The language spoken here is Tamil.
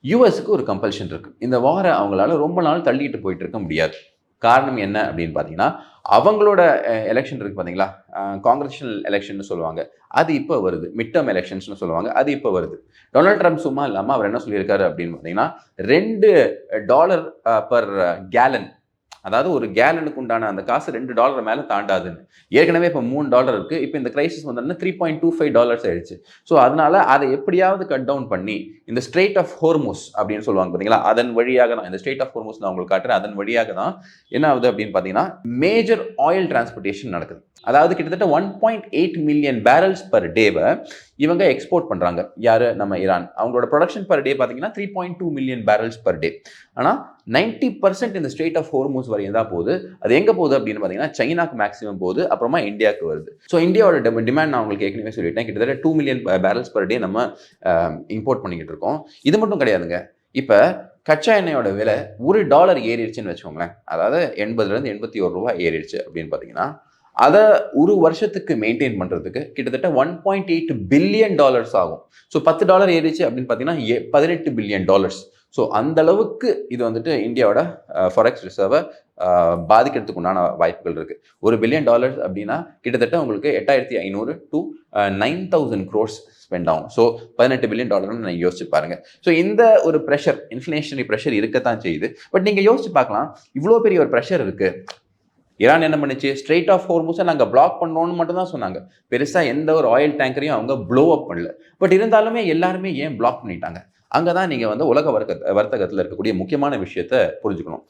யுஎஸ்க்கு ஒரு கம்பல்ஷன் இருக்கு. இந்த வாரை அவங்களால ரொம்ப நாள் தள்ளிட்டு போயிட்டு இருக்க முடியாது. காரணம் என்ன அப்படின்னு பார்த்தீங்கன்னா, அவங்களோட எலெக்ஷன் இருக்கு பார்த்தீங்களா? காங்கிரஷனல் எலெக்ஷன்னு சொல்லுவாங்க. அது இப்ப வருது. மிட் டெர்ம் எலெக்ஷன்ஸ்னு சொல்லுவாங்க. அது இப்ப வருது. டொனால்ட் ட்ரம்ப் சும்மா இல்லாம அவர் என்ன சொல்லியிருக்காரு அப்படின்னு பார்த்தீங்கன்னா, $2 பெர் கேலன், அதாவது ஒரு கேலனுக்கு உண்டான அந்த காசு $2 மேல தாண்டாதுன்னு. ஏற்கனவே இப்போ $3 இருக்கு. இப்போ இந்த கிரைசிஸ் வந்தோடனே $3.25 ஆயிடுச்சு. ஸோ அதனால அதை எப்படியாவது கட் டவுன் பண்ணி இந்த ஸ்ட்ரெய்ட் ஆஃப் ஹோர்முஸ் அப்படின்னு சொல்லுவாங்க பார்த்தீங்களா, அதன் வழியாக தான் இந்த ஸ்ட்ரெய்ட் ஆஃப் ஹோர்முஸ் நான் உங்களுக்கு காட்டுறேன். அதன் வழியாக தான் என்ன ஆகுது அப்படின்னு பார்த்தீங்கன்னா, மேஜர் ஆயில் டிரான்ஸ்போர்ட்டேஷன் நடக்குது. அதாவது கிட்டத்தட்ட 1.8 மில்லியன் பேரல்ஸ் பர் டேவை இவங்க எக்ஸ்போர்ட் பண்றாங்க. யாரு? நம்ம ஈரான். அவங்களோட ப்ரொடக்ஷன் பர் டே பார்த்தீங்கன்னா 3.2 மில்லியன் பேரல்ஸ் பர் டே. ஆனால் 90% இந்த ஸ்ட்ரெய்ட் ஆஃப் ஹோர்முஸ் வரையும் தான் போகுது. அது எங்க போகுது அப்படின்னு பார்த்தீங்கன்னா, சைனாக்கு மேக்ஸிமம் போகுது, அப்புறமா இந்தியாவுக்கு வருது. ஸோ இந்தியாவோட டிமாண்ட் நான் உங்களுக்கு ஏற்கனவே சொல்லிட்டேன். கிட்டத்தட்ட 2 மில்லியன் பேரல்ஸ் பர் டே நம்ம இம்போர்ட் பண்ணிக்கிட்டு இருக்கோம். இது மட்டும் கிடையாதுங்க. இப்போ கச்சா எண்ணெயோட விலை $1 ஏறிடுச்சுன்னு வச்சுக்கோங்களேன். அதாவது 80லேருந்து $81 ஏறிடுச்சு அப்படின்னு பார்த்தீங்கன்னா, அதை ஒரு வருஷத்துக்கு மெயின்டைன் பண்ணுறதுக்கு கிட்டத்தட்ட $1.8 பில்லியன் ஆகும். ஸோ $10 ஏறிச்சு அப்படின்னு பார்த்தீங்கன்னா $18 பில்லியன். ஸோ அந்த அளவுக்கு இது வந்துட்டு இந்தியாவோட ஃபாரெக்ஸ் ரிசர்வை பாதிக்கிறதுக்கு உண்டான வாய்ப்புகள் இருக்கு. $1 பில்லியன் அப்படின்னா கிட்டத்தட்ட உங்களுக்கு 8,500 to 9,000 crores ஸ்பெண்ட் ஆகும். ஸோ $18 பில்லியன் நான் யோசிச்சு பாருங்க. ஸோ இந்த ஒரு ப்ரெஷர், இன்ஃப்ளேஷனரி ப்ரெஷர் இருக்கத்தான் செய்யுது. பட் நீங்க யோசிச்சு பார்க்கலாம், இவ்வளோ பெரிய ஒரு ப்ரெஷர் இருக்கு. ஈரான் என்ன பண்ணுச்சு? ஸ்ட்ரெய்ட் ஆஃப் ஹோர்முஸை நாங்கள் பிளாக் பண்ணோன்னு மட்டும் தான் சொன்னாங்க. பெருசாக எந்த ஒரு ஆயில் டேங்கரையும் அவங்க ப்ளோ அப் பண்ணல. பட் இருந்தாலுமே எல்லாருமே ஏன் பிளாக் பண்ணிட்டாங்க? அங்கே தான் நீங்கள் வந்து உலக வர்த்தகத்தில் இருக்கக்கூடிய முக்கியமான விஷயத்தை புரிஞ்சுக்கணும்.